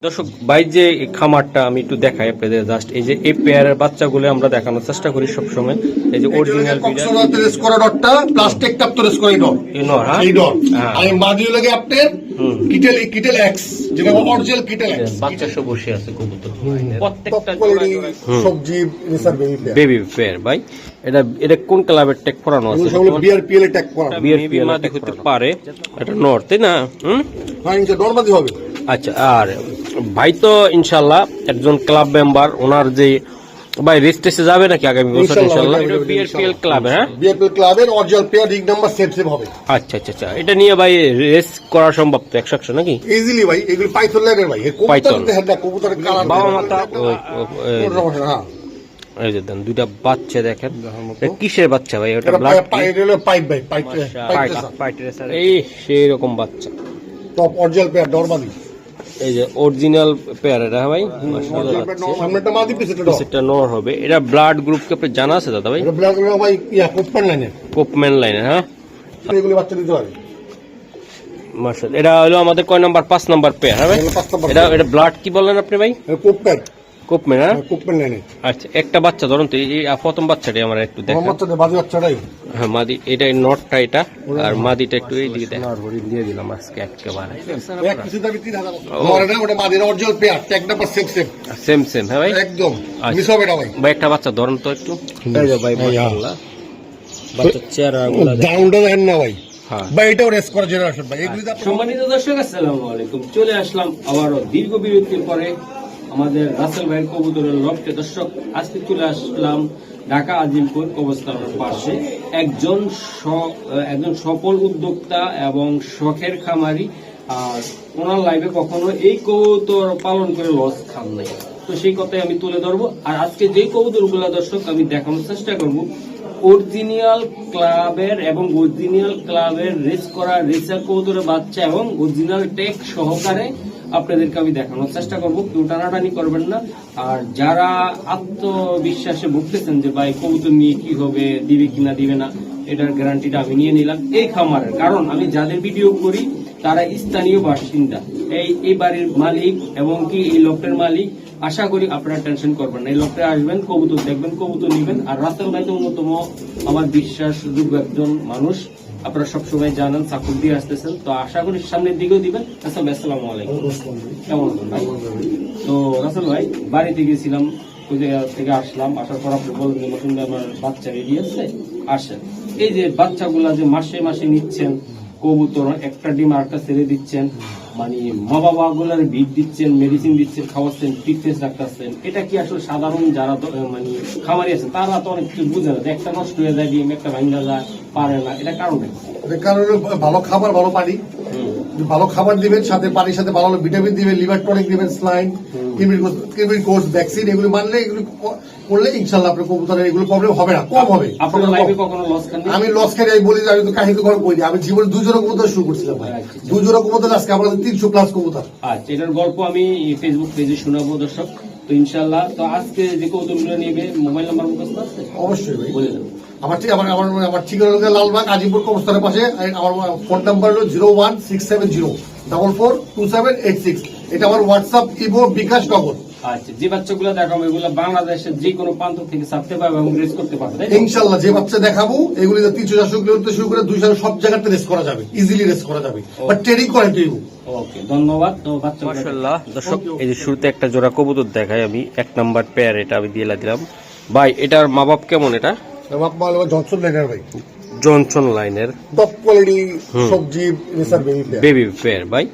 দর্শক ভাই যে খামারটা আমি একটু দেখাই আপনাদের জাস্ট এই যে এই পেয়ারের বাচ্চাগুলো আমরা দেখানোর চেষ্টা করি সব সময় এই যে অরিজিনাল রেস করা ডটটা প্লাস্টিক টাপ তো রেস করে ডট এই ডট আর মাদি লাগে আপনার কিটেল এক্স যেটা অরিজিনাল কিটেল এক্স বাচ্চা সব বসে আছে কবুতর প্রত্যেকটা সবজি রেসার বেবি পেয়ার ভাই এটা কোন ক্লাবের ট্যাগ করানো আছে সবগুলো বিআরপিএল এর ট্যাগ করা বিআরপিএল ট্যাগ হতে পারে এটা নর্থে না হ্যাঁ ইনশাআল্লাহ নরমাদি হবে। আচ্ছা আর ভাই তো ইনশাআল্লাহ একজন ক্লাব মেম্বার ওনার যে ভাই রেজিস্ট্রেশনে যাবে নাকি আগামী বছর ইনশাআল্লাহ এটা বিআরপিএল ক্লাব হ্যাঁ বিআরপিএল ক্লাবের original pair rig number save হবে। আচ্ছা আচ্ছা আচ্ছা এটা নিয়ে ভাই রেস করা সম্ভব তো 100 নাকি ইজিলি ভাই এগুলো পাইথন লাইনের ভাই কবুতর দেখেন না কবুতরের কালার বাবা মাতা হ্যাঁ এই যে দেন দুইটা বাচ্চা দেখেন কিসের বাচ্চা ভাই ওটা ব্লাড পাইপ ভাই পাইপ রেসার এই সেই রকম বাচ্চা টপ অরিজিনাল পেয়ার নরমাদি এই যে অরিজিনাল পেয়ার এটা ভাই মাশাআল্লাহ সামনেটা মাদি পিছনেটা নর হবে এটা ব্লাড গ্রুপ কে আপনি জানা আছে দাদা ভাই এটা ব্লাড গ্রুপ ভাই কোপম্যান লাইনের হ্যাঁ এগুলো বাচ্চা দিতে পারে মাশাআল্লাহ এটা হলো আমাদের কয় নাম্বার 5 নাম্বার পেয়ার হ্যাঁ ভাই এটা ব্লাড কি বললেন আপনি ভাই কোপম্যান হ্যাঁ কোপম্যান লাইনে আচ্ছা একটা বাচ্চা ধরুন তো এই প্রথম বাচ্চাটাই আমরা একটু দেখেন বাচ্চাটা বাজি বাচ্চাটাই হ্যাঁ মাদি এটা নটটা এটা আর মাদিটা একটু এই দিকে দেখেন নরবড়ি দিয়ে দিলাম আজকে একেবারে এক কিছু দাবি 3000 ওরে না ওটা মাদির original pair tag number same হ্যাঁ ভাই একদম মিস হবে না ভাই ভাই একটা বাচ্চা ধরুন তো একটু এই যে ভাই মাশাআল্লাহ বাচ্চা চেহারাগুলো ডাউনটা দেখেন না ভাই ভাই এটাও রেস করা জেনারেশন ভাই এগুলি সম্মানিত দর্শক আসসালামু আলাইকুম চলে আসলাম আবারও দীর্ঘ বিরতির পরে আমাদের রাসেল ভাইয়ের কবুতরের লফটে। দর্শক আজকে চলে আসলাম ঢাকা আজিমপুর কবরস্থানের পাশে একজন সফল উদ্যোক্তা এবং শখের খামারি আর ওনার লাইফে কখনো এই কবুতর পালন করে লস খান নাই, তো সেই কথাই আমি তুলে ধরবো। আর আজকে যে কবুতরগুলো দর্শক আমি দেখানোর চেষ্টা করবো অরিজিনাল ক্লাবের এবং অরিজিনাল ক্লাবের রেস করা রেসার কবুতরের বাচ্চা এবং অরিজিনাল টেক সহকারে আপনাদেরকে আমি দেখানোর চেষ্টা করবো, কেউ টানাটানি করবেন না। আর যারা আত্মবিশ্বাসে ভুগতেছেন যে ভাই কবুতর নিয়ে কি হবে, দিবে কিনা দিবে না, এটার গ্যারান্টিটা আমি নিয়ে নিলাম এই খামারের। কারণ আমি যাদের ভিডিও করি তারা স্থানীয় বাসিন্দা, এই বাড়ির মালিক এবং কি এই লফটের মালিক। আশা করি আপনারা টেনশন করবেন না, এই লফটে আসবেন, কবুতর দেখবেন, কবুতর নিবেন। আর রাসেল ভাই তো অন্যতম আমার বিশ্বাসযোগ্য একজন মানুষ, আপনারা সবসময় জানেন, সাপোর্ট দিয়ে আসতেছেন। তো আশা করি সামনের দিকেও দিবেন। আসসালামু আলাইকুম, কেমন আছেন ভাই? তো রাসেল ভাই বাড়িতে গেছিলাম, ওই জায়গা থেকে আসলাম, আসার পর আপনি বলবেন নতুন আমার বাচ্চা রেডি আছে, আসেন। এই যে বাচ্চাগুলা যে মাসে মাসে নিচ্ছেন, কবুতর একটা ডিম আরেকটা ছেড়ে দিচ্ছেন, মানে মা বাবা গুলার ভিট দিচ্ছেন, মেডিসিন দিচ্ছেন, খাওয়াচ্ছেন, ফিটনেস রাখতেছেন, এটা কি আসলে সাধারণ যারা মানে খামারি আছে তারা তো অনেক কিছু বুঝে না, একটা নষ্ট হয়ে যায় ডিম, একটা ভাঙা যায়, পারে না, এটা কারণে ভালো খাবার ভালো পানি, ভালো খাবার দিবেন, সাথে পানির সাথে ভালো ভিটামিন দিবেন, লিভার টনিক দিবেন, স্লাইন, কিডনির কোর্স, ভ্যাকসিন, এগুলো মানলে এগুলো করলে ইনশাল্লাহ আপনার কবুতরের এগুলো প্রবলেম হবে না, কম হবে। আমি লস খাই বলি যে আমি তো কাহিনী ঘর বলি, আমি জীবনে 2 জোড়া কবুতর শুরু করছিলাম ভাই, 2 জোড়া কবুতর আজকে আমাদের 300+ কবুতর। আচ্ছা, এটার গল্প আমি ফেসবুক পেজে শোনাবো দর্শক। তো ইনশাল্লাহ তো আজকে যে কবুতরগুলো নিয়ে মোবাইল নাম্বার মুখস্থ আছে? অবশ্যই ভাই বলে দেবো। আমার ঠিকানা হলো লালবাগ আজিমপুর কবরস্থানের পাশে। আমার ফোন নাম্বার হলো 01670442786। এটা আমার হোয়াটসঅ্যাপ, ইমো, বিকাশ, নগদ। আচ্ছা, যে বাচ্চাগুলো দেখাবো এগুলো বাংলাদেশের যে কোনো প্রান্ত থেকে ছাড়তে পারবে এবং রেস করতে পারবে ইনশাল্লাহ। যে বাচ্চা দেখাবো এগুলি 300-400 কিলোমিটার শুরু করে 200 সব জায়গাতে রেস করা যাবে, ইজিলি রেস করা যাবে, বাট ট্রেনিং করে দিব। ওকে, ধন্যবাদ। তো বাচ্চা মাশাআল্লাহ দর্শক এই যে শুরুতে একটা জোড়া কবুতর দেখাই আমি, 1 নাম্বার পেয়ার, এটা আমি দিয়ে দিলাম ভাই। এটার মা বাপ কেমন? এটা জনসন লাইনের ভাই, জনসন লাইনের টপ কোয়ালিটি সবজি রেসার বেবি পেয়ার ভাই।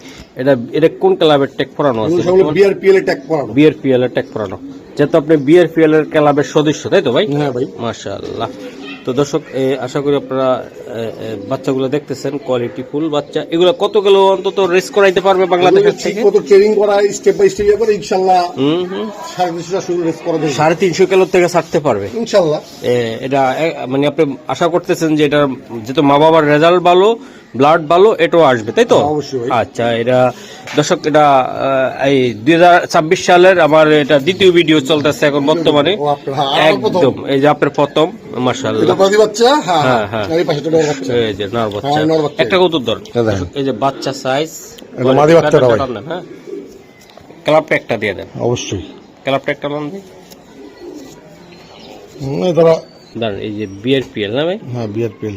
এটা কোন ক্লাবের ট্যাগ করানো আছে? বিআরপিএল এর ট্যাগ করানো। বিআরপিএল এর ট্যাগ করানো, যেহেতু আপনি বিআরপিএল এর ক্লাবের সদস্য, তাই তো ভাই? হ্যাঁ ভাই, মাশাআল্লাহ। তো দর্শক আশা করি আপনারা বাচ্চাগুলো দেখতেছেন, কোয়ালিটি ফুল বাচ্চা। এগুলো কত কিলো অন্তত রেস করাইতে পারবে বাংলাদেশের থেকে? কত ট্রেনিং করায়, স্টেপ বাই স্টেপ করে ইনশাআল্লাহ 350 শুরু রেস করা যাবে, 350 কিলো থেকে ছাড়তে পারবে ইনশাআল্লাহ। এটা মানে আপনি আশা করতেছেন যে এটা যেহেতু মা বাবার রেজাল্ট ভালো, ব্লাড ভালো, এটাও আসবে, তাই তো? অবশ্যই। আচ্ছা, এটা দর্শক এটা এই 2026 সালের আমার এটা দ্বিতীয় ভিডিও চলতেছে এখন বর্তমানে, একদম এই যে আপনার প্রথম। মাশাআল্লাহ, বাচ্চা। হ্যাঁ হ্যাঁ, এই যে নর বাচ্চা, একটা কবুতর ধর, এই যে বাচ্চা সাইজ, মাদি বাচ্চাটা ভাই। হ্যাঁ ক্লাবটা একটা দিয়ে দেন, অবশ্যই ক্লাবটা একটা লন দিন। ধরো দাঁড়ান, এই যে বিআরপিএল না ভাই? হ্যাঁ বিআরপিএল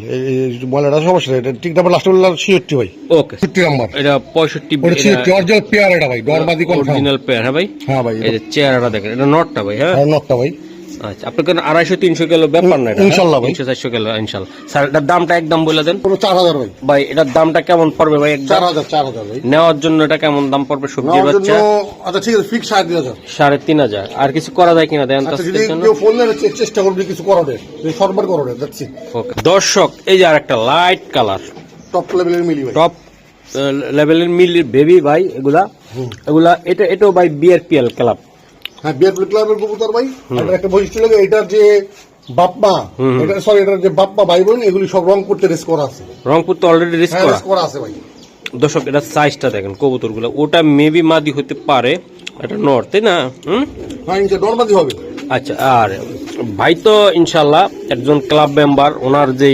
বলে এটা সমস্যা নেই, এটা ঠিক নাম্বার লাস্ট বললাম 66 ভাই। ওকে, 66 নাম্বার, এটা 65 ওটা 66 অরিজিনাল পেয়ার এটা ভাই, ডরমাদি কনফার্ম অরিজিনাল পেয়ার। হ্যাঁ ভাই, হ্যাঁ ভাই, এই যে চেহারাটা দেখেন, এটা নটটা ভাই। হ্যাঁ, আর নটটা ভাই আচ্ছা, আপনার কারণ 250-300 কিলো ব্যাপার না এটা? ইনশাআল্লাহ ভাই, 300-400 কিলো ইনশাআল্লাহ। স্যার এটার দামটা একদম বলে দেন। পুরো 4000 ভাই। ভাই এটার দামটা কেমন পড়বে ভাই? একদম 4000 ভাই। নেওয়ার জন্য এটা কেমন দাম পড়বে সবজির নেওয়ার বাচ্চা? জন্য আচ্ছা ঠিক আছে, ফিক্স 3500। 3500। আর কিছু করা যায় কিনা দেন? আচ্ছা যদি কেউ ফোন চেষ্টা করবে কিছু করা দেয়, শর্টবার করা দেয়, দেখছি। ওকে দর্শক, এই যে আরেকটা লাইট কালার টপ লেভেলের মিলি ভাই, টপ লেভেলের মিলি বেবি ভাই। এগুলা এটাও ভাই বিআরপিএল ক্লাব। হ্যাঁ বিআরপিএল ক্লাবের কবুতর ভাই। এটার একটা বৈশিষ্ট্য লাগে, এটার যে বাপ্পা, এটার যে বাপ্পা ভাই বোন এগুলি সব রং করতে রেস করা আছে। রংপুর তো অলরেডি রিস্ক হ্যাঁ করা। রেস করা আছে ভাই। দর্শক এটা সাইজটা দেখেন কবুতরগুলো, ওটা মেবি মাদি হতে পারে, এটা নর, তাই না? হ্যাঁ ইনশাআল্লাহ নরমাদি হবে। আচ্ছা, আর ভাই তো ইনশাল্লাহ একজন ক্লাব মেম্বার, ওনার যে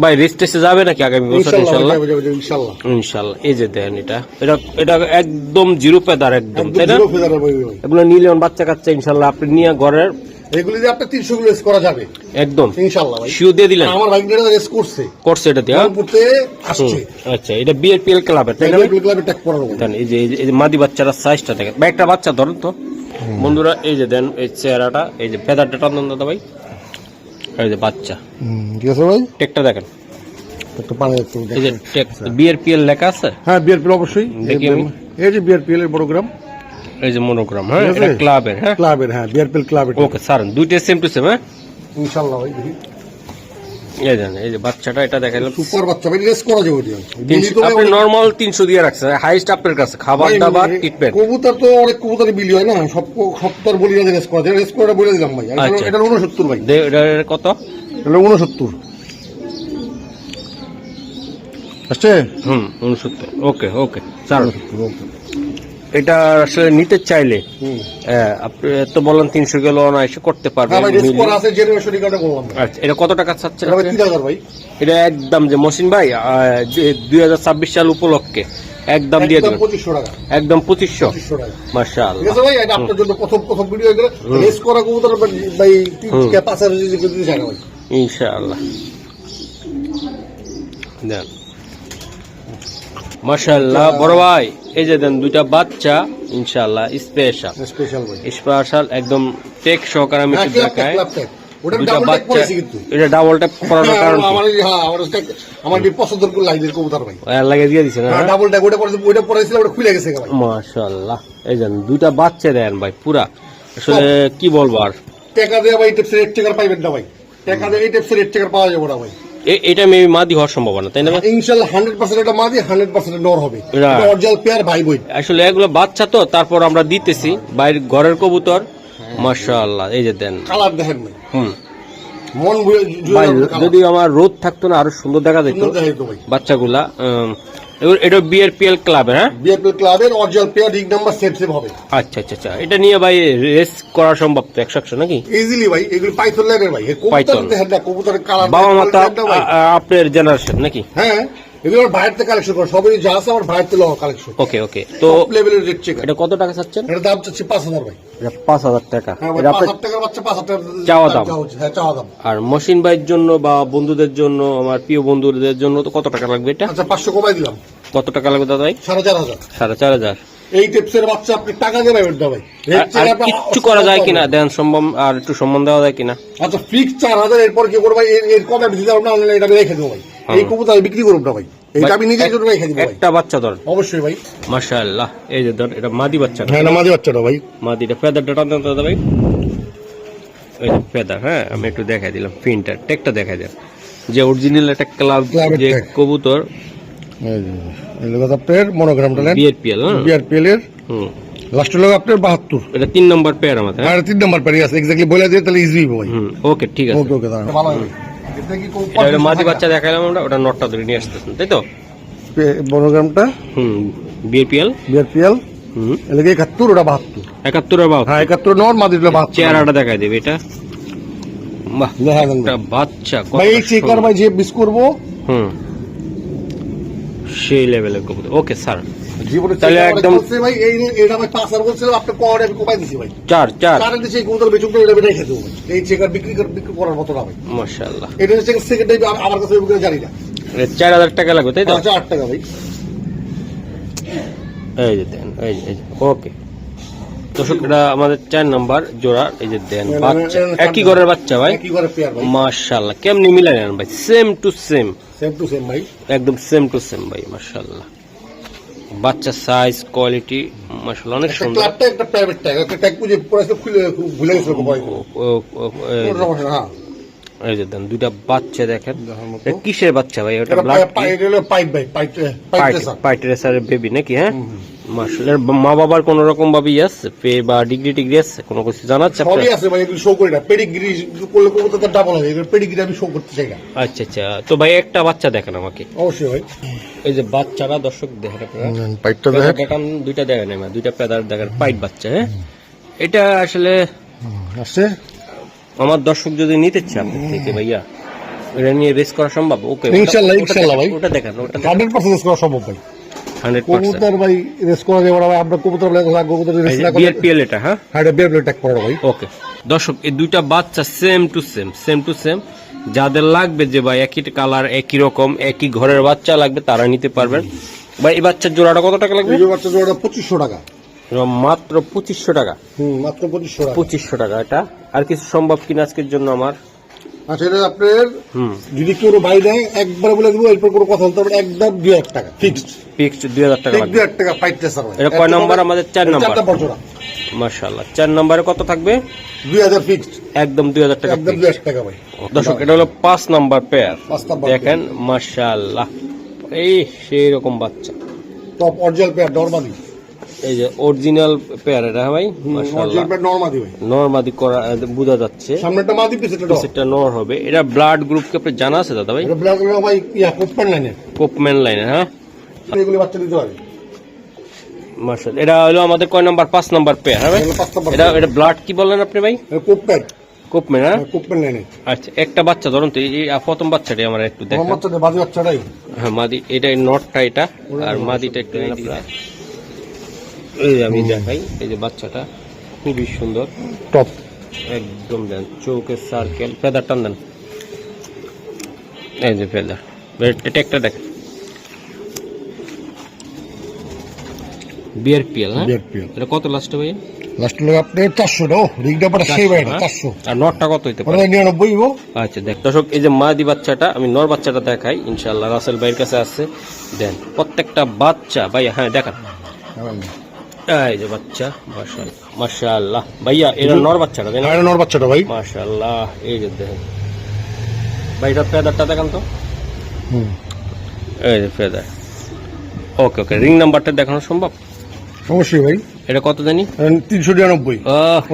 ভাই রেস্টেসে যাবে নাকি আগামী বছর? ইনশাল্লাহ ইনশাআল্লাহ ইনশাল্লাহ। এই যে দেন এটা এটা এটা একদম জিরো পেদার একদম, তাই না? জিরো ফেদার ভাই ভাই। এগুলো নিলে বাচ্চা কাচ্চা ইনশাল্লাহ আপনি নিয়ে ঘরের এগুলি দিয়ে আপনি 300 কিলো রেস করা যাবে একদম ইনশাআল্লাহ ভাই। শিও দিয়ে দিলেন? আমার ভাই এটা রেস করছে এটা দিয়ে। রংপুরতে আসছে। আচ্ছা, এটা বিআরপিএল ক্লাবের, তাই না? বিআরপিএল ক্লাবে ট্যাগ করানো ভাই। দেন এই যে মাদি বাচ্চারা সাইজটা দেখেন ভাই, একটা বাচ্চা ধরেন তো বন্ধুরা। এই যে দেন এই চেহারাটা, এই যে ফেদারটা টান দাদা ভাই, এই যে বাচ্চা ঠিক আছে ভাই, টেকটা দেখেন, একটু পানি একটু এই যে টেক বিআরপিএল লেখা আছে। হ্যাঁ বিআরপিএল অবশ্যই দেখি আমি। এই যে বিআরপিএল এর প্রোগ্রাম, এই যে মনোগ্রাম। হ্যাঁ, এটা ক্লাবের। হ্যাঁ ক্লাবের, হ্যাঁ বিআরপিএল ক্লাবের। ওকে স্যার, দুইটা সেম টু সেম। হ্যাঁ ইনশাআল্লাহ ভাই দেখি। এই জানেন, এই যে বাচ্চাটা এটা দেখাইলাম, সুপার বাচ্চা ভাই, রেস করা যাবে এটা। আপনি নরমাল 300 দিয়ে রাখছেন, হাইস্ট আপনার কাছে খাবার দাবার ট্রিটমেন্ট। কবুতর তো অনেক কবুতরের বিলি হয় না, সব সপ্তাহ বলি না রেস করা যায়, রেস করাটা বলে দিলাম ভাই। আচ্ছা। এটা 69 ভাই, এটা কত? এটা 69 আসছে। 69। ওকে ওকে স্যার, এটা আসলে নিতে চাইলে আপনি তো বলেন 300 কিলো অনায়াসে করতে পারবেন। হ্যাঁ ভাই রেস করা আছে, জেনারেশন কাটা বললাম। আচ্ছা, এটা কত টাকা চাচ্ছেন? এটা ভাই 3000 ভাই। এটা একদম যে মহসিন ভাই 2026 সাল উপলক্ষে একদম দিয়ে দেবেন, 2500 টাকা, একদম 2500 টাকা। মাশাআল্লাহ। ঠিক আছে ভাই, এটা আপনার জন্য প্রথম ভিডিও হয়ে গেল। রেস করা কবুতর ভাই 5000 দিতে চাই না ভাই ইনশাআল্লাহ। দেন মাশাআল্লাহ বড় ভাই, এই যে দেন দুইটা বাচ্চা ইনশাআল্লাহ স্পেশাল স্পেশাল একদম টেক সহকারে আমি একটু দেখাই। ওটা দুইটা ডাবল ট্যাগ বাচ্চা, করেছি কিন্তু এটা ডাবল ট্যাপ করানোর কারণ কি? আমার পছন্দের কোন লাইনের কবুতর ভাই লাগিয়ে দিয়ে দিছেন? হ্যাঁ ডাবল ট্যাগ ওটা পড়াইছিল, ওটা খুলে গেছে ভাই মাশাআল্লাহ। এই যে দুইটা বাচ্চা দেন ভাই, পুরা আসলে কি বলবো আর। টাকা দিয়ে ভাই টেপসের রেট চেকার পাইবেন না ভাই, টাকা দিয়ে এই টেপসের রেট চেকার পাওয়া যাবে না ভাই। এটা মেবি মাদি হওয়ার সম্ভাবনা, তাই না? ইনশাআল্লাহ 100% এটা মাদি, 100% নর হবে। এটা অরিজিনাল পেয়ার ভাই বই। আসলে এগুলো বাচ্চা তো, তারপর আমরা দিতেছি বাইরে ঘরের কবুতর। মাশাআল্লাহ, এই যে দেন কালার দেখেন ভাই, মন ভাই, যদি আমার রোদ থাকতো না আরো সুন্দর দেখা যেত বাচ্চাগুলা। এটা বিআরপিএল ক্লাবের। হ্যাঁ বিআরপিএল ক্লাবের original pair, ring number same হবে। আচ্ছা আচ্ছা আচ্ছা, এটা নিয়ে ভাই রেস করা সম্ভব তো 100 নাকি? ইজিলি ভাই, এগুলো পাইথন লাইনের ভাই, পাইথন কবুতরের কালার বাবা মা তো আপনার জেনারেশন নাকি? হ্যাঁ এগুলো ভাইয়ের থেকে কালেকশন করা, সবই যা আছে আমার ভাইয়ের থেকে কালেকশন। ওকে ওকে, তো লেভেলের রেট চেক। এটা কত টাকা চাচ্ছেন? এটা দাম চাচ্ছি 5000 ভাই। এটা 5000 টাকা। এটা 5000 টাকার বাচ্চা, 5000 টাকা চাওয়া দাম। হ্যাঁ চাওয়া দাম। আর মহসিন ভাইয়ের জন্য বা বন্ধুদের জন্য, আমার প্রিয় বন্ধুদের জন্য তো কত টাকা লাগবে এটা? আচ্ছা 500 কমাই দিলাম। কত টাকা লাগবে দাদা ভাই? 4500। 4500। এই টেপসের বাচ্চা আপনি টাকা দিয়ে পাবেন না ভাই। আর কিচ্ছু করা যায় কিনা দেন, সম্ভব আর একটু সম্মান দেওয়া যায় কিনা? আচ্ছা ফিক্স 4000, এরপর কি করব ভাই? এর কমে দিতে পারবো না, এটা আমি রেখে দেবো ভাই। এই কবুতর বিক্রি করব না ভাই, এটা আমি নিজের জন্য রেখে দিব ভাই। একটা বাচ্চা ধর অবশ্যই ভাই। মাশাআল্লাহ, এই যে ধর এটা মাদি বাচ্চা। হ্যাঁ না মাদি বাচ্চাটা ভাই, মাদিটা ফেদারটা টান দাদা ভাই, এই যে ফেদার। হ্যাঁ আমি একটু দেখাই দিলাম, ফিনটা টেকটা দেখাই দেন, যে অরিজিনাল একটা ক্লাব যে কবুতর। এই লোক আপনার মনোগ্রামটা নেন, বিআরপিএল। বিআরপিএল এর লাস্ট লোক আপনার 72। এটা 3 নম্বর পেয়ার আমাদের। হ্যাঁ 3 নাম্বার পেয়ার আছে, এক্স্যাক্টলি বলে দিয়ে তাহলে ইজি হবে ভাই। ওকে ঠিক আছে। ওকে ওকে দাঁড়ান ভালো হবে। এটা মাদি বাচ্চা দেখাইলাম আমরা, ওটা নটটা ধরে নিয়ে আসতেছেন তাই তো? মনোগ্রামটা বিআরপিএল এলাকা 71, ওটা 72। 71 আর 72। হ্যাঁ 71 নর, মাদি 72। চেহারাটা দেখাই দেবে এটা। বাহ, একটা বাচ্চা ভাই এই চেকার ভাই যে মিস করব। সেই লেভেলের কবুতর। ওকে স্যার, জীবনে তাহলে একদম ভাই এটা ভাই 5 আর বলছিল আপনি কোয়ারে আমি কোপাই দিছি ভাই 4 চারের দিছে কবুতর বেচুক এটা বেটাই খেতে হবে এই চেকার বিক্রি করার মতো না ভাই মাশাআল্লাহ। এটা হচ্ছে সেকেন্ড টাইম আমার কাছে বিক্রি জানি না 4000 টাকা লাগবে তাই তো? 8 টাকা ভাই। এই যে দেন, এই যে ওকে দর্শক, এটা আমাদের 4 নাম্বার জোড়া। এই যে দেন বাচ্চা, একই ঘরের বাচ্চা ভাই, কি করে পেয়ার ভাই মাশাআল্লাহ। কেমনি মিলাই নেন ভাই? সেম টু সেম ভাই, একদম সেম টু সেম ভাই, মাশাআল্লাহ। বাচ্চা সাইজ কোয়ালিটি মাশাআল্লাহ অনেক সুন্দর। ক্লাবটা একটা প্রাইভেট ট্যাগ, একটা ট্যাগ পুজে পরে খুলে ভুলে গেছিল ভাই। হ্যাঁ এই যে দেন দুইটা বাচ্চা দেখেন, এটা কিসের বাচ্চা ভাই? ওটা এটা ব্লাড পাইপ ভাই, পাইট রেসারের বেবি নাকি? হ্যাঁ মাশাআল্লাহ। মা বাবার কোন রকম ভাবে আছে পে বা ডিগ্রি টিগ্রি আছে কোনো কিছু জানাচ্ছে আপনার? সবই আছে ভাই, এগুলো শো করি না। পেডিগ্রি করলে কবুতরটা ডাবল হবে, এগুলো পেডিগ্রি আমি শো করতে চাই না। আচ্ছা আচ্ছা, তো ভাই একটা বাচ্চা দেখেন আমাকে। অবশ্যই ভাই, এই যে বাচ্চারা দর্শক দেখেন আপনারা, পাইপটা দেখেন দুইটা দেখেন, আমার দুইটা পেদার দেখেন, পাইট বাচ্চা। হ্যাঁ এটা আসলে আসছে আমার দর্শক যদি নিতে চায় আপনার থেকে ভাইয়া, এটা নিয়ে রেস করা সম্ভব? ওকে ইনশাআল্লাহ ভাই, ওটা দেখেন, ওটা 100% রেস করা সম্ভব ভাই। 100% কবুতর ভাই রেস করা যাবে না ভাই, আমরা কবুতর কবুতর রেস না করলে বিআরপিএল এটা। হ্যাঁ এটা বিআরপিএল ট্যাগ করা ভাই। ওকে দর্শক, এই দুইটা বাচ্চা সেম টু সেম। যাদের লাগবে যে ভাই একই কালার একই রকম একই ঘরের বাচ্চা লাগবে তারা নিতে পারবেন ভাই। এই বাচ্চার জোড়াটা কত টাকা লাগবে? এই বাচ্চা জোড়াটা 2500 টাকা মাত্র 2500 টাকা। মাত্র 2500 টাকা। 2500 টাকা। এটা আর কিছু সম্ভব কিনা আজকের জন্য আমার? আচ্ছা, এটা আপনার যদি কেউ ভাই দেয় একবার বলে দেবো, এরপর কোনো কথা বলতে হবে, একদম 2000 টাকা ফিক্সড। 2000 টাকা লাগবে। 2000 টাকা ফাইট টেসার ভাই। এটা কয় নাম্বার? আমাদের 4 নাম্বার। 4 জোড়া মাশাআল্লাহ। 4 নম্বরে কত থাকবে? 2000 ফিক্সড, একদম 2000 টাকা। একদম 2000 টাকা ভাই। দর্শক এটা হলো 5 নাম্বার পেয়ার, 5 নাম্বার দেখেন মাশাআল্লাহ। এই সেই রকম বাচ্চা, টপ অরিজিনাল পেয়ার নরমাদি। এই যে অরিজিনাল পেয়ার এটা ভাই মাশাআল্লাহ। অরিজিনাল পেয়ার নরমাদি ভাই, নরমাদি করা বোঝা যাচ্ছে। সামনেটা মাদি পিছনেটা নর। পিছনেটা নর হবে। এটা ব্লাড গ্রুপ কে আপনি জানা আছে দাদা ভাই? এটা ব্ল্যাক গ্রুপ ভাই, কোপম্যান লাইনের। কোপম্যান লাইনের। হ্যাঁ এগুলো বাচ্চা দিতে পারে মাশাআল্লাহ। এটা হলো আমাদের কয় নাম্বার? 5 number pair. হ্যাঁ ভাই, এটা ব্লাড কি বললেন আপনি ভাই? কোপম্যান, কোপম্যান। হ্যাঁ কোপম্যান লাইনের। আচ্ছা, একটা বাচ্চা ধরুন তো, এই প্রথম বাচ্চাটাই আমার একটু দেখেন। বাচ্চাটা বাজি বাচ্চাটাই। হ্যাঁ মাদি, এটা নটটা এটা, আর মাদিটা একটু এই যে আমি দেখাই। এই যে বাচ্চাটা খুবই সুন্দর, টপ একদম দেন চৌকের সার্কেল, ফেদার টান দেন। এই যে ফেদার টেকটা দেখেন, বিআরপিএল। হ্যাঁ এটা কত লাস্টে ভাই? লাস্ট লোক আপনার 400 টাকা। রিগটা পড়া সেই ভাই 400। আর নটটা কত হইতে পারে? 99 গো। আচ্ছা দেখ দর্শক, এই যে মাদি বাচ্চাটা, আমি নর বাচ্চাটা দেখাই ইনশাআল্লাহ। রাসেল ভাইয়ের কাছে আছে, দেন প্রত্যেকটা বাচ্চা ভাই। হ্যাঁ দেখান, এই যে বাচ্চা মাশাআল্লাহ মাশাআল্লাহ ভাইয়া। এটা নর বাচ্চাটা দেন, এটা নর বাচ্চাটা ভাই মাশাআল্লাহ। এই যে দেখেন ভাই, এটা ফেদারটা দেখান তো। এই যে ফেদার। ওকে ওকে, রিং নাম্বারটা দেখানো সম্ভব? অবশ্যই ভাই। এটা কত জানি? 399।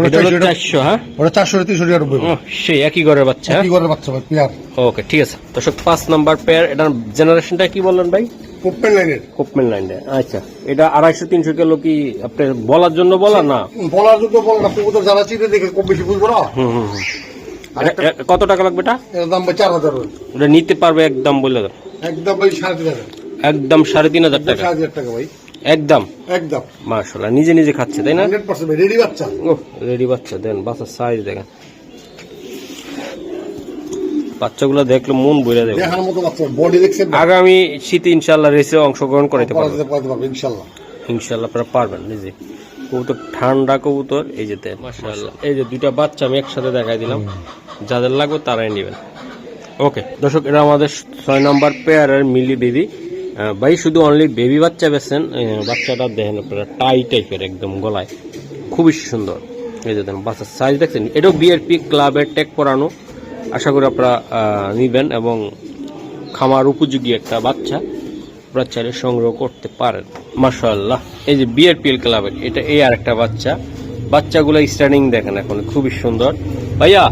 এটা হলো 400। হ্যাঁ ওটা 400 399। সেই একই ঘরের বাচ্চা। কি ঘরের বাচ্চা ভাই পেয়ার। ওকে ঠিক আছে দর্শক, 5 নাম্বার পেয়ার। এটার জেনারেশনটা কি বললেন ভাই? কোপম্যান লাইনের। কোপম্যান লাইনের। আচ্ছা, এটা 250-300 কিলো কি আপনি বলার জন্য বলা না? বলার জন্য বল না, কবুতর যারা চিনে দেখে কম বেশি বুঝবো না। কত টাকা লাগবে এটা? এর দাম ভাই 4000 ভাই। এটা নিতে পারবে একদম বলে দাও। একদম ভাই 3500। একদম 3500 টাকা। 4000 টাকা ভাই একদম। একদম মাশাআল্লাহ, নিজে নিজে খাচ্ছে তাই না? 100% ভাই, রেডি বাচ্চা। ওহ রেডি বাচ্চা, দেন বাচ্চার সাইজ দেখেন। বাচ্চাগুলো দেখলে মন ভরে যাবে। দেখার মতো বাচ্চা, বডি দেখছেন। আগামী শীতে ইনশাআল্লাহ রেসে অংশগ্রহণ করতে পারবেন ইনশাআল্লাহ। ইনশাআল্লাহ আপনারা পারবেন নিজে। কবুতর ঠান্ডা কবুতর। এই যে দেন মাশাআল্লাহ, এই যে দুইটা বাচ্চা আমি একসাথে দেখাই দিলাম, যাদের লাগবে তারাই নেবেন। ওকে দর্শক, এটা আমাদের 6 নাম্বার পেয়ারের মিলি বেবি ভাই। শুধু অনলি বেবি বাচ্চা বেছেন। বাচ্চাটা দেখেন আপনারা, টাই টাইপের একদম গলায়, খুবই সুন্দর। এই যে দেখেন বাচ্চার সাইজ দেখছেন। এটাও বিআরপি ক্লাবের ট্যাগ করানো। আশা করি আপনারা নিবেন এবং খামার উপযোগী একটা বাচ্চা বাচ্চারে সংগ্রহ করতে পারেন। মাশাআল্লাহ, এই যে বিআরপিএল ক্লাবের এটা, এই আর একটা বাচ্চা। বাচ্চাগুলো স্ট্যান্ডিং দেখেন এখন, খুবই সুন্দর ভাইয়া।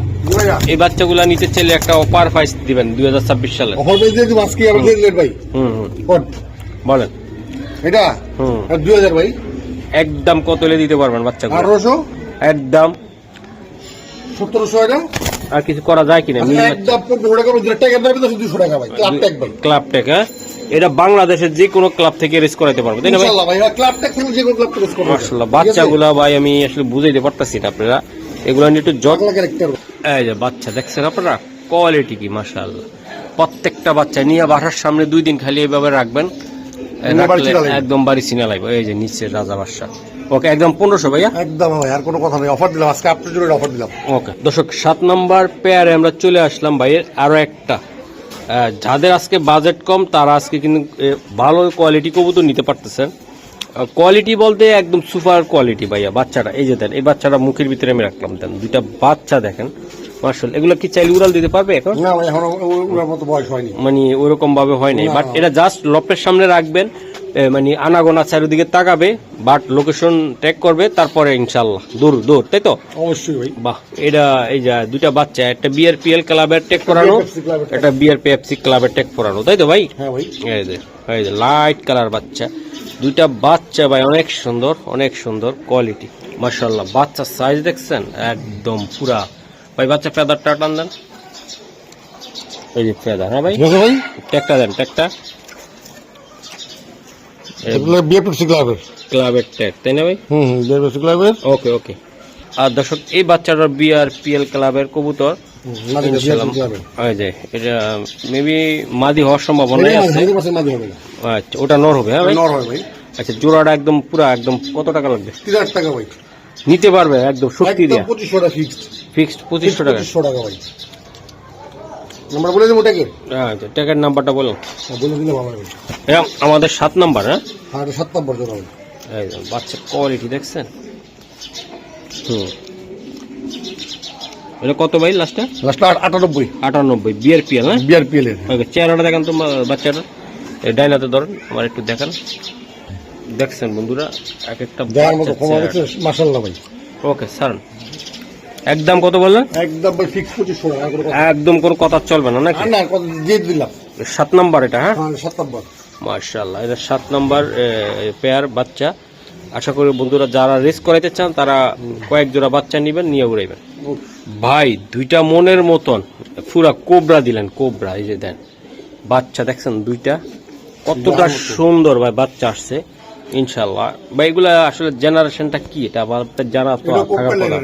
এই বাচ্চাগুলো নিতে চাইলে একটা অফার প্রাইস দিবেন 2026 সালে। অফার প্রাইস দিয়ে দিব আজকে আমরা দিয়ে দিলেন ভাই। বলেন। এটা 2000 ভাই। একদম কত হলে দিতে পারবেন বাচ্চাগুলো? 1800। একদম 1700 এটা। আর কিছু করা যায় কিনা? একদম 1500 টাকা, 200 টাকা দাম 200 টাকা ভাই। ক্লাব ট্যাগ ভাই। Club tag. হ্যাঁ এটা বাংলাদেশের যে কোনো ক্লাব থেকে রেস করাইতে পারবো তাই না ভাই? ইনশাআল্লাহ ভাই ক্লাবটা খেলে যে কোনো ক্লাব থেকে স্কোর মাশাআল্লাহ বাচ্চাগুলা ভাই আমি আসলে বুঝাইতে পারতাছি না, আপনারা এগুলো নিয়ে একটু জগ ক্যারেক্টার এই যে বাচ্চা দেখছেন আপনারা কোয়ালিটি কি মাশাআল্লাহ। প্রত্যেকটা বাচ্চা নিয়ে বাসার সামনে 2 দিন খালি এইভাবে রাখবেন, রাখলে একদম বাড়ি চিনা লাগবে। এই যে নিচে রাজা বাদশা, ওকে একদম 1500 ভাইয়া একদম ভাই, আর কোনো কথা নেই, অফার দিলাম আজকে আপনার জন্য অফার দিলাম। ওকে দর্শক 7 নাম্বার পেয়ারে আমরা চলে আসলাম ভাইয়ের আরো একটা। যাদের আজকে বাজেট কম তারা আজকে কিন্তু ভালো কোয়ালিটি কবুতর নিতে পারতেছেন। কোয়ালিটি বলতে একদম সুপার কোয়ালিটি ভাইয়া। বাচ্চাটা এই যে দেন, এই বাচ্চাটা মুখের ভিতরে আমি রাখলাম, দেন দুইটা বাচ্চা দেখেন মাশাআল্লাহ। এগুলো কি চাইলে উড়াল দিতে পারবে এখন? না ভাই, এখন ওর মতো বয়স হয়নি, মানে ওরকম ভাবে হয় নাই, বাট এটা জাস্ট লপের সামনে রাখবেন, মানে আনাগোনা চারিদিকে তাকাবে, বাট লোকেশন ট্যাগ করবে, তারপরে ইনশাআল্লাহ দৌড় দৌড়, তাই তো? অবশ্যই ভাই। বাহ, এটা এই যে দুইটা বাচ্চা, একটা বিআরপিএল ক্লাবের ট্যাগ করানো, একটা বিআরপিএফসি ক্লাবের ট্যাগ করানো, তাই তো ভাই? হ্যাঁ ভাই। এই যে লাইট কালার বাচ্চা, দুইটা বাচ্চা ভাই অনেক সুন্দর, অনেক সুন্দর কোয়ালিটি মাশাআল্লাহ। বাচ্চার সাইজ দেখছেন একদম পুরা ভাই। বাচ্চা ফেদারটা টান দেন, এই যে ফেদার। হ্যাঁ ভাই, ভাই ট্যাগটা দেন, ট্যাগটা এগুলো বিএফসি ক্লাবের ট্যাগ, তাই না ভাই? বিএফসি ক্লাবের। ওকে ওকে। আর দর্শক এই বাচ্চাটার বিআরপিএল ক্লাবের কবুতর, এই যে এটা মেবি মাদি হওয়ার সম্ভাবনা আছে। আচ্ছা, ওটা নর হবে? হ্যাঁ ভাই, নর হবে ভাই। আচ্ছা, জোড়াটা একদম পুরা একদম কত টাকা লাগবে? 3000 টাকা ভাই। নিতে পারবে একদম শক্তি দিয়ে? 2500 টাকা ফিক্সড। ফিক্সড 2500 টাকা। 2500 টাকা ভাই। নাম্বার বলে দেবো টাকা? আচ্ছা, টাকার নাম্বারটা বলুন। বলে দিলে ভালো হবে। এটা আমাদের 7 নাম্বার। হ্যাঁ, আর 7 নম্বর জোড়া ভাই। এই যে বাচ্চার কোয়ালিটি দেখছেন। এটা কত ভাই লাস্টে? Last 98 98 BRPL. হ্যাঁ, বিআরপিএল এর। ওকে, চেহারাটা দেখান তো বাচ্চাটা, এই ডাইনাতে ধরেন আমার একটু দেখান। দেখছেন বন্ধুরা এক একটা দেখার মতো কম আছে মাশাআল্লাহ ভাই। ওকে স্যার, একদম কত বললেন? একদম ভাই ফিক্স 2500 টাকা। একদম কোনো কথা চলবে না নাকি? না, কত দিয়ে দিলাম। 7 নাম্বার এটা? হ্যাঁ, 7 নম্বর মাশাআল্লাহ, এটা 7 নাম্বার পেয়ার বাচ্চা। আশা করি বন্ধুরা যারা রেস করাইতে চান তারা কয়েক জোড়া বাচ্চা নেবেন, নিয়ে উড়াইবেন ভাই। দুইটা মনের মতন পুরা কোবরা দিলেন, কোবরা। এই যে দেন বাচ্চা দেখছেন দুইটা কতটা সুন্দর ভাই বাচ্চা আসছে ইনশাআল্লাহ ভাই। এগুলা আসলে জেনারেশনটা কি এটা আবার জানা তো থাকার কথা।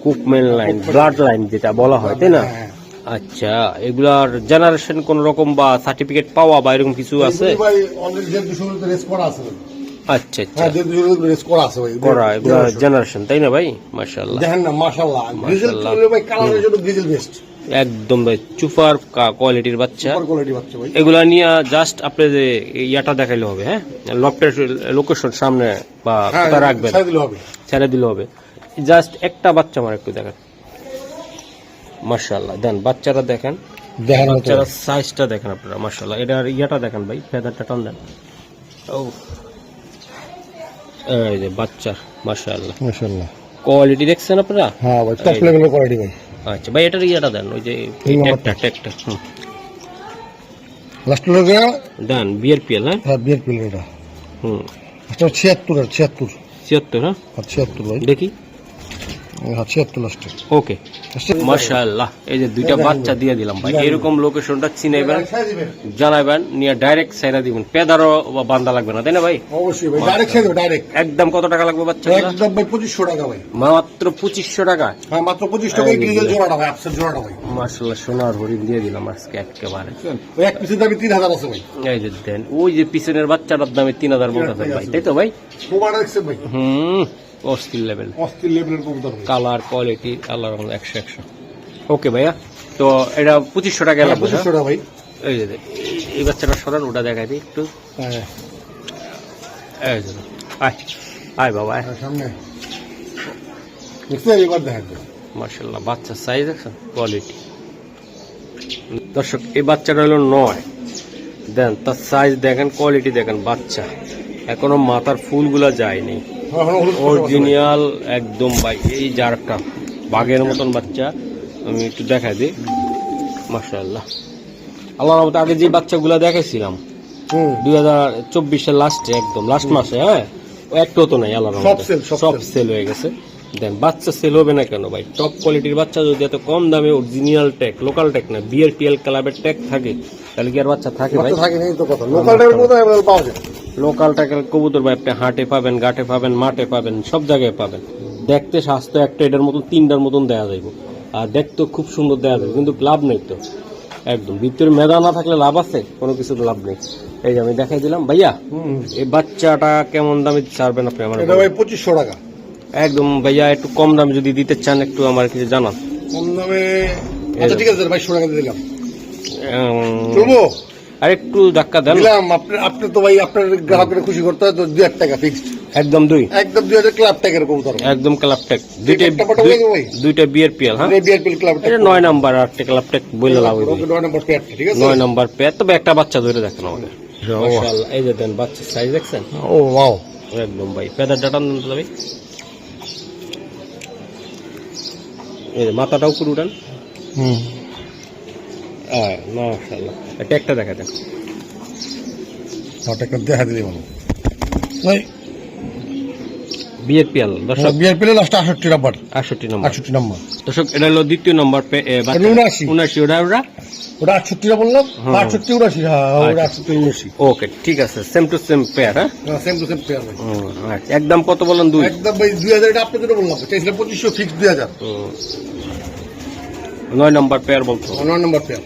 কুকমেন লাইন, ব্লাড লাইন যেটা বলা হয়, তাই না? আচ্ছা, এগুলার জেনারেশন কোন রকম বা সার্টিফিকেট পাওয়া বা এরকম কিছু আছে? ভাই অলরেডি 200 রেস করা আছে। আচ্ছা আচ্ছা, হ্যাঁ 200 রেস করা আছে ভাই। করা এগুলা জেনারেশন, তাই না ভাই? মাশাআল্লাহ, দেখেন না মাশাআল্লাহ। গ্রিজেল করলে ভাই কালারের জন্য গ্রিজেল বেস্ট। একদম ভাই সুপার কোয়ালিটির বাচ্চা। সুপার কোয়ালিটি বাচ্চা ভাই। এগুলা নিয়ে জাস্ট আপনি যে ইয়াটা দেখাইলে হবে। হ্যাঁ, লফটের লোকেশন সামনে বা কোথায় রাখবেন ছেড়ে দিলে হবে। জাস্ট একটা বাচ্চা আমার একটু দেখেন মাশাআল্লাহ। দেন বাচ্চাটা দেখেন, বাচ্চাটার সাইজটা দেখেন আপনারা মাশাআল্লাহ। এটার ইয়াটা দেখেন ভাই, ফেদারটা টান দেন। ও এই যে বাচ্চার মাশাআল্লাহ মাশাআল্লাহ কোয়ালিটি দেখছেন আপনারা? হ্যাঁ ভাই, টপ লেভেলের কোয়ালিটি ভাই। আচ্ছা ভাই, এটার ইয়াটা দেন, ওই যে ট্যাগটা লাস্ট লোগো দেন বিআরপিএল। হ্যাঁ বিআরপিএল এটা। এটা 76 76। হ্যাঁ 76 ভাই। দেখি, হ্যাঁ 76 লাস্ট। ওকে মাশাআল্লাহ। এই যে দুইটা বাচ্চা দিয়ে দিলাম ভাই। এরকম লোকেশনটা চিনাইবেন, জানাবেন, নিয়ে ডাইরেক্ট সাইরা দিবেন। পেদারও বান্দা লাগবে না, তাই না ভাই? অবশ্যই ভাই, ডাইরেক্ট সাইরা ডাইরেক্ট। একদম কত টাকা লাগবে বাচ্চা? একদম ভাই 2500 টাকা ভাই। মাত্র 2500 টাকা? হ্যাঁ মাত্র 25 টাকায় গ্রিজেল জোড়াটা ভাই, আপসেট জোড়াটা ভাই। মাশাআল্লাহ, সোনার হরিণ দিয়ে দিলাম আজকে একেবারে। ওই এক পিসের দামে 3000 আছে ভাই। এই যে দেন, ওই যে পিছনের বাচ্চাটার দামে 3000 বলতেছেন ভাই, তাই তো ভাই? কোবাটা দেখছেন ভাই? অস্থির লেভেল, অস্থির লেভেলের কবুতর ভাই। কালার কোয়ালিটি আল্লাহর রহমতে 100। ওকে ভাইয়া, তো এটা 2500 টাকা লাগবে? 2500 টাকা ভাই। এই যে এই বাচ্চাটা সরান, ওটা দেখাই দিই একটু। হ্যাঁ এই যে আয় আয় বাবা আয়। সামনে দেখছেন, এবার দেখেন মাশাআল্লাহ, বাচ্চার সাইজ দেখছেন, কোয়ালিটি। দর্শক এই বাচ্চাটা হলো 9। দেন তার সাইজ দেখেন, কোয়ালিটি দেখেন। বাচ্চা এখনো মাথার ফুলগুলা যায়নি, অরিজিনাল একদম ভাই। এই জারটা বাঘের মতন বাচ্চা, আমি একটু দেখাই দিই। মাশাআল্লাহ, আল্লাহর রহমতে আগে যে বাচ্চাগুলা দেখাইছিলাম 2024-এর লাস্টে, একদম লাস্ট মাসে, হ্যাঁ, একটু তো নাই, আল্লাহর রহমতে সব সেল হয়ে গেছে। দেন বাচ্চা সেল হবে না কেন ভাই? টপ কোয়ালিটির বাচ্চা যদি এত কম দামে অরিজিনাল ট্যাগ, লোকাল ট্যাগ না, বিআরপিএল ক্লাবের ট্যাগ থাকে, তাহলে কি আর বাচ্চা থাকে ভাই? থাকে নেই তো কথা, লোকাল টাইপের মতো अवेलेबल পাওয়া যায়। লোকাল ট্যাগের কবুতর ভাই আপনি হাটে পাবেন, ঘাটে পাবেন, মাঠে পাবেন, সব জায়গায় পাবেন। দেখতে স্বাস্থ্য একটা এটার মতন 3টার মতন দেওয়া যাইব, আর দেখতে খুব সুন্দর দেওয়া যাবে, কিন্তু লাভ নেই তো। একদম ভিতরে মেধা না থাকলে লাভ আছে? কোনো কিছু লাভ নেই। এই যে আমি দেখাই দিলাম ভাইয়া, এই বাচ্চাটা কেমন দামে ছাড়বেন আপনি আমার? এটা ভাই 2500 টাকা। একদম ভাইয়া, একটু কম দামে যদি দিতে চান একটু আমার কিছু জানান। কম দামে আচ্ছা ঠিক আছে 2200 টাকা দিয়ে দিলাম। উম, চলবো? আর একটু ধাক্কা দেন। দিলাম। আপনি তো ভাই আপনার গ্রাহকের খুশি করতে হয় তো 2000 টাকা ফিক্সড। একদম একদম 2000 ক্লাব টাকার কবুতর। একদম ক্লাব ট্যাগ একটা পাঠাবো ভাই। দুইটা বিআরপিএল। হ্যাঁ, বিআরপিএল ক্লাব এটা 9 নাম্বার আর ক্লাব ট্যাগ বইলে লাভ হইবে। 9 নম্বর পেয়ার, ঠিক আছে? 9 নাম্বার পেয়ার, তবে একটা বাচ্চা ধরে দেখেন আমাদের। মাশাআল্লাহ, এই যে দেন বাচ্চা সাইজ দেখছেন? ও ওয়াও, একদম ভাই ফেদার ডাটা দেন তো ভাই। এই যে মাথাটা উপরে উঠান। মাশাআল্লাহ, ট্যাগটা দেখা দেন। টাকা দেখা দিলে ভালো ভাই। বিআরপিএল দর্শক, বিআরপিএল লাস্ট 68 নাম্বার। 68 নম্বর। 68 নাম্বার দর্শক, এটা হলো দ্বিতীয় নম্বর বাচ্চা। 79 ওটা ওটা 68 না বললাম? 68 79, হ্যাঁ ওটা 68 79। ওকে ঠিক আছে, সেম টু সেম পেয়ার। হ্যাঁ, সেম টু সেম পেয়ার ভাই। আচ্ছা, একদম কত বলেন? 2 একদম ভাই 2000। এটা আপনি যেটা বললাম চাইছিলাম 2500 ফিক্স 2000। 9 নম্বর পেয়ার বলতো। 9 নম্বর পেয়ার।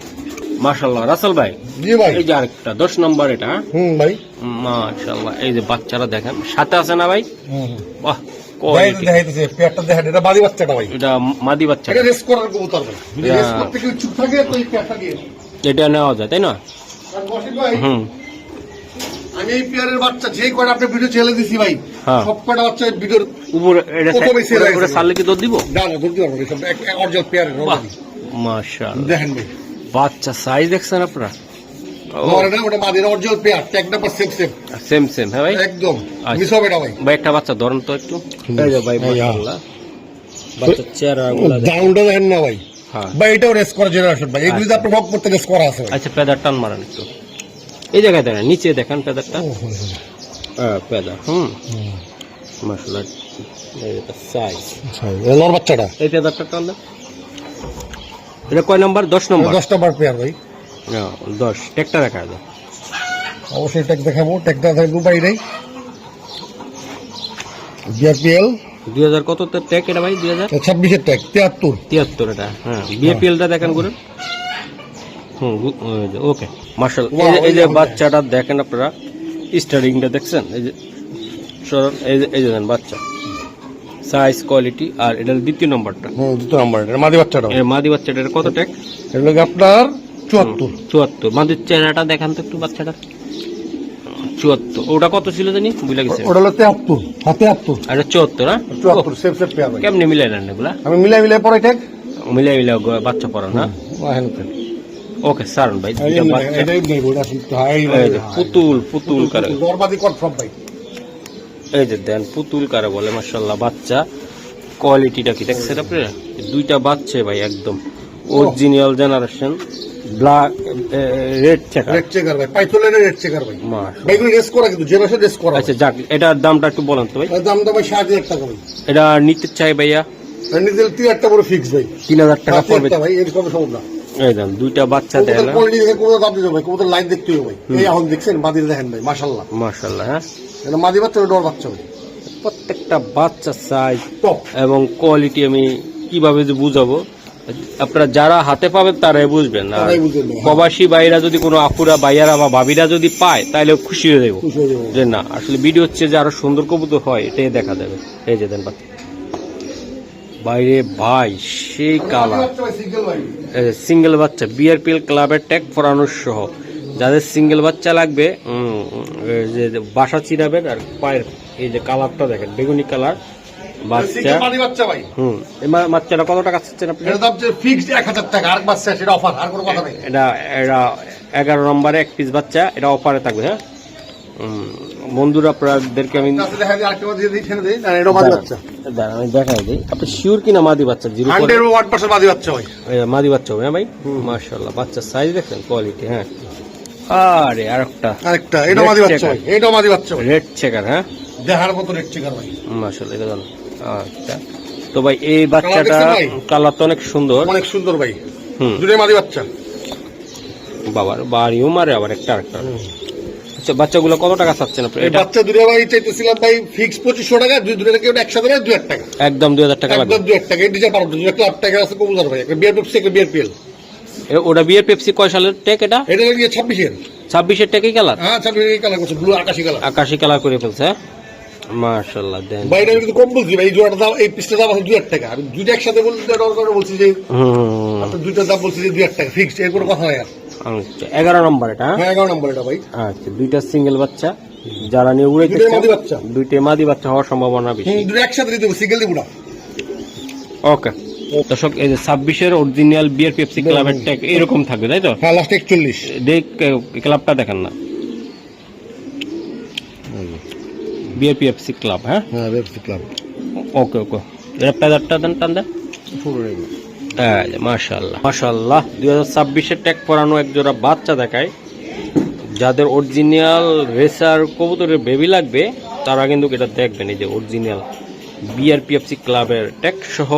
মাশাআল্লাহ রাসেল ভাই, জি ভাই। এই যে আরেকটা 10 নম্বর এটা। ভাই মাশাআল্লাহ, এই যে বাচ্চারা দেখেন সাথে আছে না ভাই? বাহ, ভাই দেখাইতেছে পেয়ারটা দেখেন। এটা মাদি বাচ্চাটা ভাই। এটা মাদি বাচ্চা। এটা রেস করার কবুতর ভাই। যদি রেস করতে কেউ চুপ থাকে তো এই পেয়ারটা দিয়ে এটা নেওয়া যায়, তাই না? আর বসির ভাই, আমি এই পেয়ারের বাচ্চা যেই কয়টা আপনি ভিডিও ছেড়ে দিছি ভাই, সব কয়টা বাচ্চা ভিডিওর উপরে এটা উপরে সারলে কি দুধ দিব? না না, ধরতে পারবো না, সব অরিজিনাল পেয়ারের। মাশাআল্লাহ, দেখেন ভাই বাচ্চা সাইজ দেখছেন আপনারা? ওটা মাদির original pair, tag number same same same same. হ্যাঁ ভাই, একদম মিস হবে না ভাই। ভাই একটা বাচ্চা ধরেন তো একটু। এই যে ভাই মাশাআল্লাহ, বাচ্চার চেহারাগুলো দাউন্ডটা দেখেন না ভাই। হ্যাঁ ভাই এটাও রেস করা জেনারেশন ভাই। এগুলি তো আপনার ভোগ করতে রেস করা আছে ভাই। আচ্ছা, পেদার টান মারেন একটু। এই জায়গায় দেখেন, নিচে দেখেন পেদারটা। পেদার মাশাআল্লাহ, এটা সাইজ। নর বাচ্চাটা এই পেদারটা টান দেন। এটা কয় নাম্বার? 10 নম্বর। 10 নম্বর পেয়ার ভাই। 10। ট্যাগটা দেখা যায়। অবশ্যই ট্যাগ দেখাবো, ট্যাগটা থাকবে ভাই নাই। বিআরপিএল 2000 কত ট্যাগ এটা ভাই? 2026 এর ট্যাগ 73 এটা। হ্যাঁ, বিএপিএলটা দেখেন করে। ওকে মাশাআল্লাহ, এই যে বাচ্চাটা দেখেন আপনারা, স্টারিংটা দেখছেন? এই যে এই যে দেন বাচ্চা সাইজ কোয়ালিটি। আর এটা দ্বিতীয় নম্বরটা। দ্বিতীয় নম্বর এটা মাদি বাচ্চাটা। এই মাদি বাচ্চাটার কত ট্যাগ? এটা আপনার 74। মাদির চেহারাটা দেখান তো একটু বাচ্চাটা। 74। ওটা কত ছিল জানি, বুঝলে গেছে? ওটা হলো 73। হ্যাঁ 73। আর 74। হ্যাঁ 74 সেম সেম পেয়ার ভাই। কেমনে মিলাইলেন এগুলা? আমি মিলাই পরে ট্যাগ মিলাই বাচ্চা পড়ান। না ওকে সারন ভাই, পুতুল করে। এই যে দেন পুতুল কারে বলে। মাশাআল্লাহ, বাচ্চা কোয়ালিটিটা কি দেখছেন আপনারা? দুইটা বাচ্চা ভাই একদম original generation black red checker ভাই। পাইথনের রেড চেকার ভাই। মাশাআল্লাহ, ভাইগুলো রেস করা কিন্তু জেনারেশন রেস করা। আচ্ছা যাক, এটার দামটা একটু বলেন তো ভাই। দামটা ভাই 7000 টাকা ভাই। এটা নিতে চাই ভাইয়া, নিজের 3000 টাকা পুরো ফিক্স ভাই। 3000 টাকা পড়বে ভাই। এর কত সম্ভব না। এই দেন দুইটা বাচ্চা দেন। কোয়ালিটি দেখে কোন দাম দিতে ভাই, কোন লাইন দেখতে হবে ভাই। এই এখন দেখছেন মাদি দেখেন ভাই, মাশাআল্লাহ মাশাআল্লাহ। হ্যাঁ, এটা মাদি বাচ্চা, ডর বাচ্চা ভাই। প্রত্যেকটা বাচ্চা সাইজ টপ এবং কোয়ালিটি আমি কিভাবে যে বুঝাবো, আপনারা যারা হাতে পাবেন তারাই বুঝবেন। আর প্রবাসী ভাইরা যদি কোনো আপুরা ভাইয়ারা বা ভাবিরা যদি পায় তাহলে খুশি হয়ে যাবো যে না আসলে ভিডিও হচ্ছে যে আরো সুন্দর কবুতর হয়, এটাই দেখা যাবে। এই যে দেন বাচ্চা বাইরে ভাই, সেই কালার সিঙ্গেল বাচ্চা, বিআরপিএল ক্লাবের ট্যাগ ফরানোর সহ। যাদের সিঙ্গেল বাচ্চা লাগবে, যে বাসা চিরাবেন। আর পায়ের এই যে কালারটা দেখেন, বেগুনি কালার বাচ্চা। এই বাচ্চাটা কত টাকা চাচ্ছেন আপনি? এর দাম যে ফিক্সড 1000 টাকা। আর বাচ্চা সেটা অফার, আর কোনো কথা নেই। এটা 11 নম্বরে এক পিস বাচ্চা, এটা অফারে থাকবে। হ্যাঁ বন্ধুরা, আপনাদেরকে আমি দেখাই দিই। আপনি শিওর কিনা মাদি বাচ্চা? 100% মাদি বাচ্চা ভাই। মাদি বাচ্চা হবে। হ্যাঁ ভাই, মাশাআল্লাহ, বাচ্চার সাইজ দেখেন, কোয়ালিটি। হ্যাঁ, আরে আরেকটা এটা মাদি বাচ্চা ভাই। এটা মাদি বাচ্চা ভাই, রেড চেকার। হ্যাঁ, দেখার মতো রেড চেকার ভাই, মাশাআল্লাহ। এটা জানো। আচ্ছা, তো ভাই এই বাচ্চাটা দেখছেন ভাই? কালার তো অনেক সুন্দর। অনেক সুন্দর ভাই, হুম, দুটোই মাদি বাচ্চা। বাবার বাড়িও মারে আবার একটা আরেকটা। আচ্ছা, বাচ্চাগুলো কত টাকা চাচ্ছেন আপনি? এই এটা বাচ্চা দুটো ভাই চাইতেছিলাম ভাই ফিক্স 2500 টাকা, দুটোকে একসাথে 2000 টাকা, একদম 2000 টাকা লাগবে। একদম 2000 টাকা। এই ডিজাইন পারো, দুটো ক্লাব টাকা আছে কবুতর ভাই, একটা বিয়ার পেপসি, একটা বিয়ার পিএল। ওটা বিয়ের পেপসি কয় সালের টেক? এটা এটা নিয়ে 26 এর। 26-এর টেকই কালার, হ্যাঁ 26 এর কালার করছে, ব্লু আকাশি কালার। আকাশি কালার করে ফেলছে। মাশাআল্লাহ, দেন ভাই এটা কিন্তু কম বলছি ভাই, এই জোড়াটা দাম, এই পিসটার দাম আছে 2000 টাকা। আমি দুইটা একসাথে বলছি যে আপনার দুইটার দাম বলছি যে 2000 টাকা ফিক্সড, এর কোনো কথা নাই আর। আচ্ছা, 11 নম্বর এটা। হ্যাঁ 11 নম্বর এটা ভাই। আচ্ছা, দুইটা সিঙ্গেল বাচ্চা, যারা নিয়ে উড়ে দুটোই মাদি বাচ্চা। দুইটাই মাদি বাচ্চা হওয়ার সম্ভাবনা বেশি। দুটো একসাথে দিতে হবে, সিঙ্গেল দিব না। ওকে দর্শক, এই যে 26-এর অরিজিনাল বিয়ার পেপসি ক্লাবের ট্যাগ এরকম থাকবে, তাই তো? হ্যাঁ লাস্ট 41। দেখ ক্লাবটা দেখেন না, বিয়ার পেপসি ক্লাব। হ্যাঁ হ্যাঁ পেপসি ক্লাব। ওকে ওকে, রেপটা দেন, টান দেন। মাশাআল্লাহ মাশাআল্লাহ, 2026-এর ট্যাগ পরানো এক জোড়া বাচ্চা দেখায়। যাদের অরিজিনাল রেসার কবুতরের বেবি লাগবে তারা কিন্তু এটা দেখবেন। এই যে অরিজিনাল বিআরপিএফসি ক্লাবের ট্যাগ সহ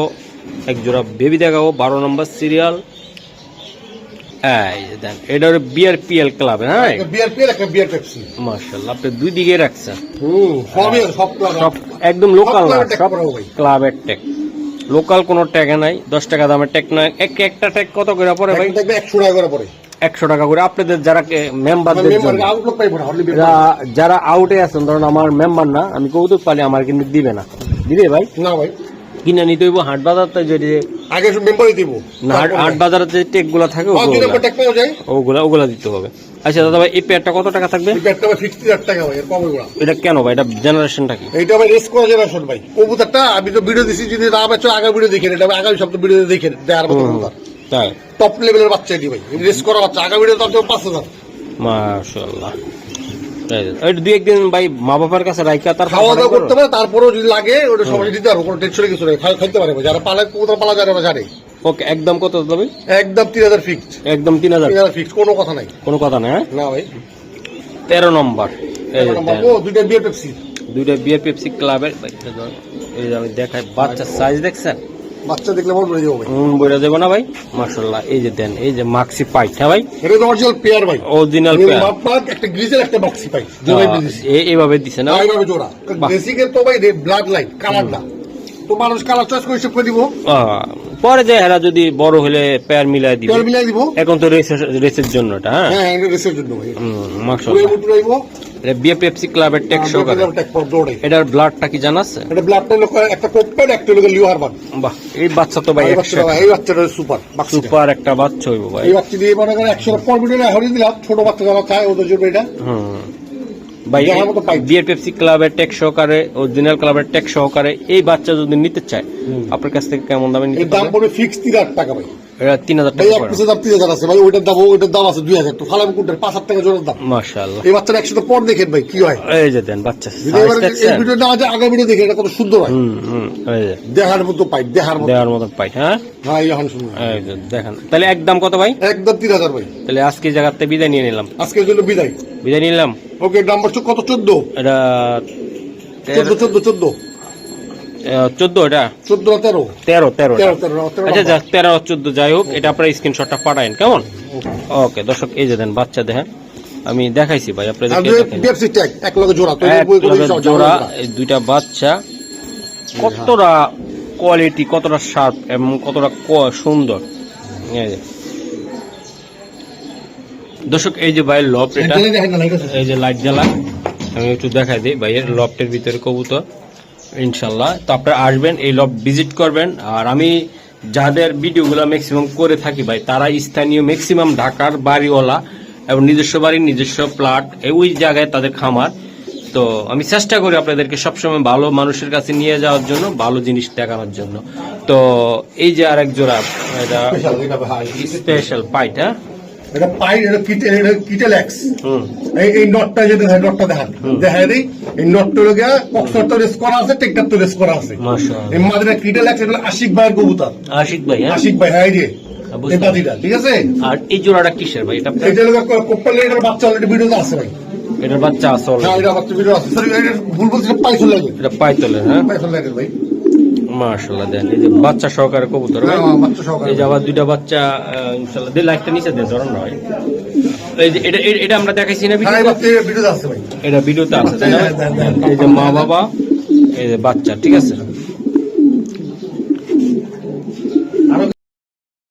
এক জোড়া বেবি দেখাবো, 12 নম্বর সিরিয়াল। এই যে দেন, এটা হলো বিআরপিএল ক্লাব। হ্যাঁ বিয়ার পিএল, একটা বিয়ার পেপসি। মাশাআল্লাহ, আপনি দুই দিকে রাখছেন। সবই সব সব একদম লোকাল না, ক্লাবের tag সব করাবো ভাই। ক্লাবের ট্যাগ। লোকাল কোনো ট্যাগে নাই, 10 টাকা দামের ট্যাগ নয়। একটা ট্যাগ কত করে পড়ে ভাই? দেখবে 100 টাকা করে পড়ে। 100 টাকা করে। আপনাদের যারা মেম্বারদের জন্য, আউটলুক পাইবো না, হলি যারা আউটে আছেন, ধরুন আমার মেম্বার না, আমি কৌতুক পালি, আমার কিন্তু দিবে না। দিবে ভাই? না ভাই, কিনে নিতে হইব হাট বাজারতে। যদি আগে মেম্বারই দিব না, হাট বাজারে যে টেক গুলা থাকে ট্যাগ পাওয়া যায়, ওগুলা দিতে হবে। আচ্ছা দাদা ভাই, এই পেয়ারটা কত টাকা থাকবে? এই প্যাডটা ভাই 60000 টাকা ভাই, এর কমে না। এটা কেন ভাই? এটা জেনারেশনটা কি? এইটা ভাই রেস করা জেনারেশন ভাই। কবুতরটা আমি তো ভিডিও দিছি, যদি না বেচো আগে ভিডিও দেখেন, এটা আগামী সপ্তাহে ভিডিও দেখেন, দেয়ার মতো কবুতর। তাই টপ লেভেলের বাচ্চা এটি ভাই, রেস করা বাচ্চা। আগামী ভিডিও দাম 5000। মাশাআল্লাহ। এই দুই একদিন ভাই মা বাবার কাছে রাইখা তার খাওয়া দাওয়া করতে পারে, তারপরেও যদি লাগে ওটা সবাই দিতে পারবো, কোনো টেনশনে কিছু নেই, খাইতে পারে ভাই। যারা পালে কবুতর পালা যায় ওরা জানে। ওকে, একদম কত দাদা ভাই? একদম 3000 ফিক্সড, একদম 3000 ফিক্সড, কোনো কথা নাই। কোনো কথা না। না ভাই, 13 নম্বর। এই যে দেন, ও দুইটা বিয়ার পেপসি, দুইটা বিয়ার পেপসি ক্লাবের। এই যে আমি দেখাই, বাচ্চার সাইজ দেখছেন? বাচ্চা দেখলে মন ভরে যাবে ভাই। বইরা দেবো না ভাই? মাশাআল্লাহ। এই যে দেন, এই যে মাক্সি পাইট। হ্যাঁ ভাই, এটা তো অরিজিনাল পেয়ার ভাই, অরিজিনাল পেয়ার। মাপমাপ একটা গ্রিজের একটা বাক্সি পাই, দুই ভাই দিছি। এইভাবে দিছে না? এইভাবে জোড়া। বেসিক এর তো ভাই ব্লাড লাইন কালারটা, তো মানুষ কালার চয়েস করে সব করে দিব। পরে যে হেরা যদি বড় হলে পেয়ার মিলাই দিবে, পেয়ার মিলাই দিব। এখন তো রেসের জন্য এটা। হ্যাঁ হ্যাঁ এটা রেসের জন্য ভাই। মাশাআল্লাহ, পুরো রাইবো। এটা বিয়ে পেপসি ক্লাবের টেক শো করে। এটার ব্লাডটা কি জানা আছে? এটা ব্লাডটা লোক একটা কোপেড, একটা লোক লিও হারবান। বাহ, এই বাচ্চা তো ভাই এই বাচ্চাটা সুপার সুপার একটা বাচ্চা হইব ভাই। এই বাচ্চা দিয়ে মনে করেন 100 পর ভিডিও হরিয়ে দিলাম, ছোট বাচ্চা যারা চায় ওদের জন্য এটা। ভাই বিয়ের পেপসি ক্লাবের টেক সহকারে, অরিজিনাল ক্লাবের টেক সহকারে এই বাচ্চা যদি নিতে চায় আপনার কাছ থেকে কেমন দামে নিতে এর দাম পড়বে ফিক্স 3000 টাকা ভাই। এটা 3000 ভাই টাকা এক পিসের দাম 3000 আছে ভাই, ওইটার দাম আছে 2000। তো ফালাম কোনটার 5000 টাকা জোড়ার দাম। মাশাআল্লাহ, এই বাচ্চাটা 100 পর দেখেন ভাই কি হয়। এই যে দেন বাচ্চা যদি এবার এই ভিডিওটা আছে আগে ভিডিও দেখেন, এটা কত সুন্দর হয়। এই যে দেখার মতো পাই, দেওয়ার মতো পাই। হ্যাঁ হ্যাঁ এখন শুনুন, এই যে দেখেন। তাহলে একদম কত ভাই? একদম 3000 ভাই। তাহলে আজকে জায়গাতে বিদায় নিয়ে নিলাম। আজকের জন্য বিদায় নিলাম। ওকে, নাম্বার কত? 14। এটা 14 14 এটা 14 13 আচ্ছা যাক, 13 14 যাই হোক, এটা আপনার স্ক্রিনশটটা পাঠায়েন কেমন? ওকে দর্শক, এই যে দেন বাচ্চা দেখেন, আমি দেখাইছি ভাই আপনাদের এক লগে জোড়া, জোড়া এই দুইটা বাচ্চা কতটা কোয়ালিটি, কতটা শার্প এবং কতটা সুন্দর। দর্শক এই যে ভাইয়ের লফট, এটা এই যে লাইট জ্বালা, আমি একটু দেখাই দিই ভাইয়ের লফটের ভিতরে কবুতর ইনশাল্লাহ। তো আপনারা আসবেন, এই লফট ভিজিট করবেন। আর আমি যাদের ভিডিওগুলো ম্যাক্সিমাম করে থাকি ভাই, তারা স্থানীয় ম্যাক্সিমাম ঢাকার বাড়িওয়ালা এবং নিজস্ব বাড়ির নিজস্ব প্লট, ওই জায়গায় তাদের খামার। তো আমি চেষ্টা করি আপনাদেরকে সবসময় ভালো মানুষের কাছে নিয়ে যাওয়ার জন্য, ভালো জিনিস দেখানোর জন্য। তো এই যে আরেক জোড়া, এটা স্পেশাল পাইট। হ্যাঁ এটা পাই, এটা কিটেল এক্স। এই নটটা যেটা নটটা দেখান, দেখা দিই এই নটটা লোক কক্সর তো রেস করা আছে, টেকটার তো রেস করা আছে। মাশাআল্লাহ, এই মাদিরা কিটেল এক্স, এটা আশিক ভাইয়ের কবুতর। আশিক ভাই? আশিক ভাই, হ্যাঁ এই যে এই দাদিটা, ঠিক আছে। আর এই জোড়াটা কিসের ভাই? এটা লোক কোপ্পালে, এটার বাচ্চা অলরেডি ভিডিওতে আছে ভাই। এটার বাচ্চা আছে? হ্যাঁ এটা বাচ্চা ভিডিও আছে। সরি এটা ভুল বলছি, পাইথন লাগে। এটা পাইতলের? হ্যাঁ পাইথন লাগে ভাই। মাশাআল্লাহ দেন এই যে বাচ্চা সহকারে কবুতর ভাই। বাচ্চা সহকারে এই যে আবার দুইটা বাচ্চা ইনশাআল্লাহ দিয়ে লাইটটা নিচে দেন ধরুন নয়। এই যে এটা আমরা দেখাইছি না হ্যাঁ, ভিডিও, এবার তো ভিডিওতে আছে ভাই। এটা ভিডিওতে আছে তাই না? এই যে মা বাবা, এই যে বাচ্চা, ঠিক আছে। আরো